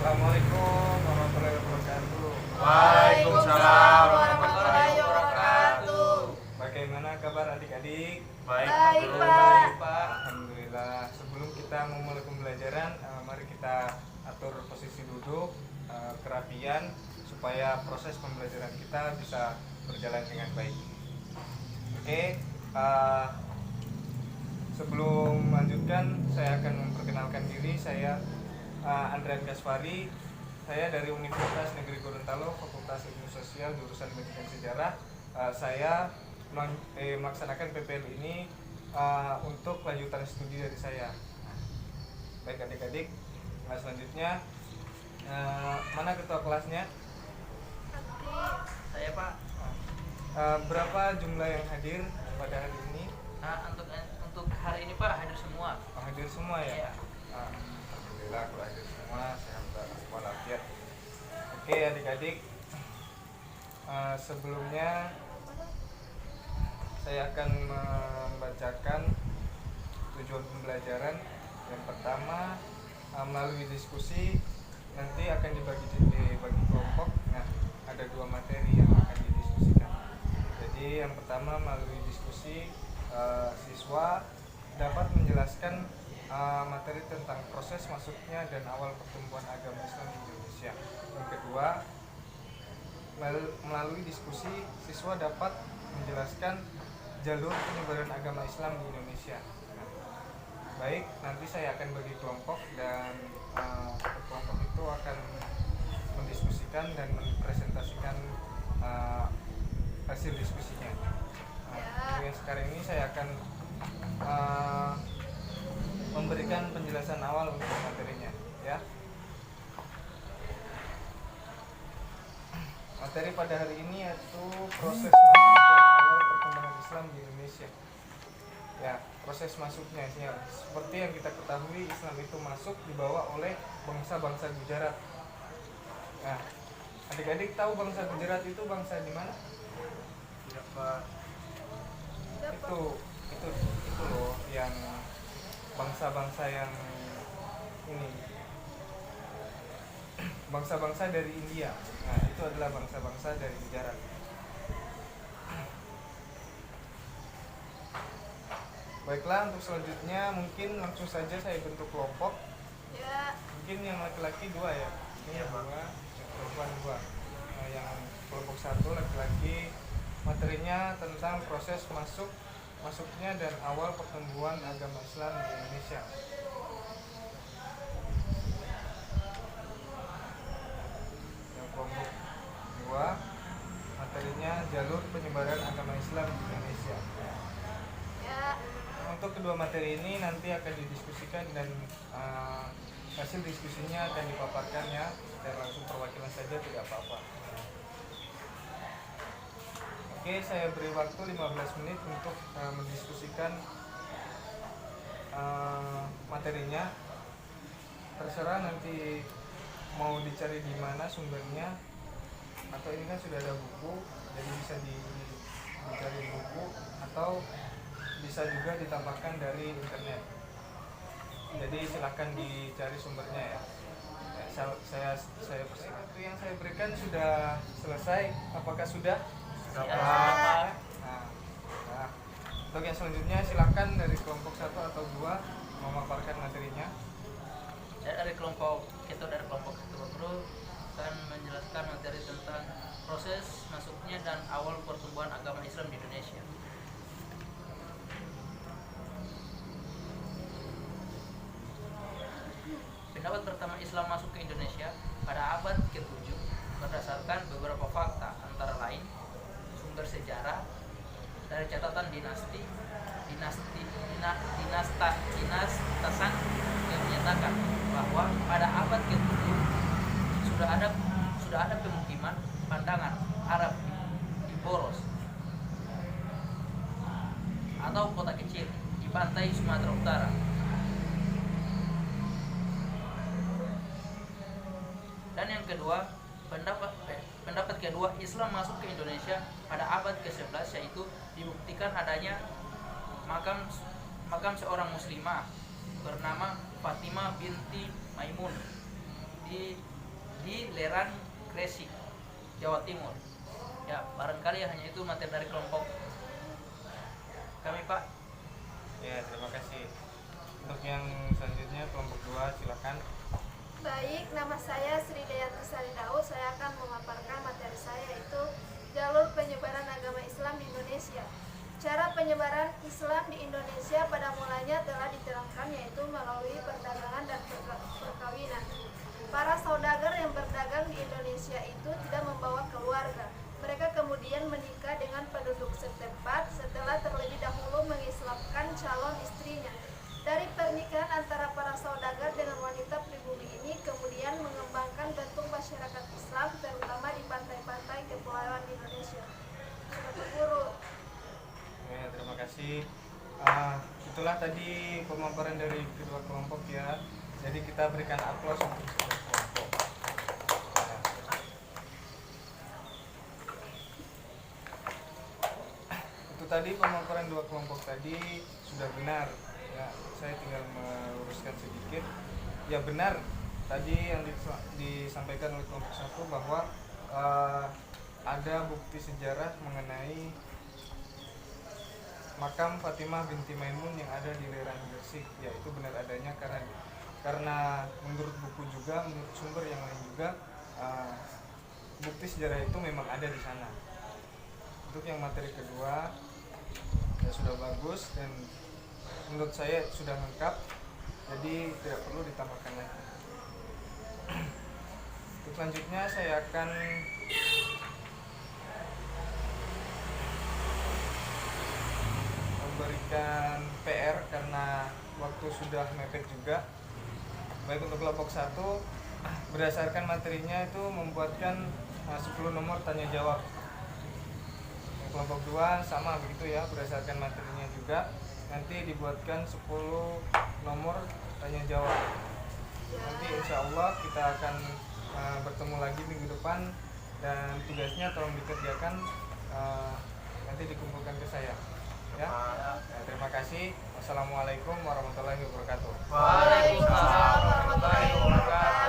Assalamualaikum warahmatullahi wabarakatuh. Waalaikumsalam warahmatullahi wabarakatuh. Bagaimana kabar adik-adik? Baik, Baik, Alhamdulillah. Pak. Alhamdulillah. Sebelum kita memulai pembelajaran, mari kita atur posisi duduk, kerapian, supaya proses pembelajaran kita bisa berjalan dengan baik. Oke, sebelum melanjutkan, saya akan memperkenalkan diri. Saya Andrian Gasfari. Saya dari Universitas Negeri Gorontalo, Fakultas Ilmu Sosial, jurusan Pendidikan Sejarah. Saya melaksanakan PPL ini untuk lanjutan studi dari saya. Baik adik-adik, selanjutnya mana ketua kelasnya? Saya, Pak. Berapa jumlah yang hadir pada hari ini? Untuk hari ini, Pak, hadir semua. Hadir semua ya? Iya. Alhamdulillah kalau hadir semua, sehat walafiat. Oke adik-adik, sebelumnya saya akan membacakan tujuan pembelajaran. Yang pertama, melalui diskusi nanti akan dibagi kelompok. Nah, ada 2 materi yang akan didiskusikan. Jadi yang pertama, melalui diskusi siswa dapat menjelaskan materi tentang proses masuknya dan awal pertumbuhan agama Islam di Indonesia. Yang kedua, melalui diskusi siswa dapat menjelaskan jalur penyebaran agama Islam di Indonesia. Baik, nanti saya akan bagi kelompok dan kelompok itu akan mendiskusikan dan mempresentasikan hasil diskusinya. Yang sekarang ini saya akan memberikan penjelasan awal untuk materinya, ya. Materi pada hari ini yaitu proses masuk dan awal perkembangan Islam di Indonesia. Ya, proses masuknya ya. Seperti yang kita ketahui, Islam itu masuk dibawa oleh bangsa-bangsa Gujarat. Nah, adik-adik tahu bangsa Gujarat itu bangsa di mana? Tidak, Pak. Itu loh yang bangsa-bangsa yang ini, bangsa-bangsa dari India. Nah, itu adalah bangsa-bangsa dari Gujarat. Baiklah, untuk selanjutnya mungkin langsung saja saya bentuk kelompok. Ya. Mungkin yang laki-laki 2 ya. Ini Iya, Pak. 2, yang perempuan 2. Yang kelompok 1 laki-laki, materinya tentang proses masuknya dan awal pertumbuhan agama Islam di Indonesia. Yang kelompok 2, materinya jalur penyebaran agama Islam di Indonesia. Ya. Untuk kedua materi ini nanti akan didiskusikan dan hasil diskusinya akan dipaparkan ya, dan langsung perwakilan saja, tidak apa-apa. Oke, saya beri waktu 15 menit untuk mendiskusikan materinya. Terserah nanti mau dicari di mana sumbernya, atau ini kan sudah ada buku, jadi bisa dicari di buku, atau bisa juga ditambahkan dari internet. Jadi silakan dicari sumbernya ya. Saya persilakan. Waktu yang saya berikan sudah selesai. Apakah sudah? Sudah, Ya. Pak. Nah, untuk yang selanjutnya silakan dari kelompok 1 atau 2 memaparkan materinya. Dari kelompok 1 guru akan menjelaskan materi tentang proses masuknya dan awal pertumbuhan agama Islam di Indonesia. Pendapat pertama Islam masuk ke Indonesia pada abad ke-7 berdasarkan beberapa fakta, antara lain sumber sejarah dari catatan dinastasan yang menyatakan bahwa pada abad ke-7 sudah ada pemukiman pandangan Arab di Boros atau kota kecil di pantai Sumatera Utara. Dan yang kedua, pendapat kedua, Islam masuk ke Indonesia pada abad ke-11, yaitu dibuktikan adanya makam seorang muslimah bernama Fatimah binti Maimun di di Lerang Gresik, Jawa Timur. Ya, barangkali hanya itu materi dari kelompok kami, Pak. Ya, terima kasih. Untuk yang selanjutnya kelompok 2 silakan. Baik, nama saya Sri Dayanti Sari Daud. Saya akan memaparkan materi saya, yaitu jalur penyebaran agama Islam di Indonesia. Cara penyebaran Islam di Indonesia pada mulanya telah diterangkan, yaitu melalui perdagangan dan perkawinan. Para saudagar yang berdagang di Indonesia itu tidak membawa keluarga. Mereka kemudian menikah dengan penduduk setempat setelah terlebih dahulu mengislamkan calon istrinya. Dari pernikahan antara para saudagar dengan wanita pribumi ini kemudian mengembangkan bentuk masyarakat Islam, terutama di pantai-pantai kepulauan Indonesia. Bapak Guru. Ya, terima kasih. Itulah tadi pemaparan dari kedua kelompok ya. Jadi kita berikan aplaus untuk kedua kelompok. Itu tadi pemaparan dua kelompok tadi sudah benar. Ya, saya tinggal meluruskan sedikit. Ya benar. Tadi yang disampaikan oleh kelompok 1 bahwa ada bukti sejarah mengenai makam Fatimah binti Maimun yang ada di Lerang Gresik. Ya, itu benar adanya karena menurut buku juga, menurut sumber yang lain juga, bukti sejarah itu memang ada di sana. Untuk yang materi kedua ya sudah bagus dan menurut saya sudah lengkap, jadi tidak perlu ditambahkan lagi. Untuk selanjutnya saya akan memberikan PR karena waktu sudah mepet juga. Baik, untuk kelompok 1 berdasarkan materinya itu membuatkan 10 nomor tanya jawab. Yang kelompok 2 sama begitu ya, berdasarkan materinya juga nanti dibuatkan 10 nomor tanya jawab. Nanti insya Allah kita akan bertemu lagi minggu depan dan tugasnya tolong dikerjakan, nanti dikumpulkan ke saya ya. Terima kasih. Wassalamualaikum warahmatullahi wabarakatuh. Waalaikumsalam warahmatullahi wabarakatuh.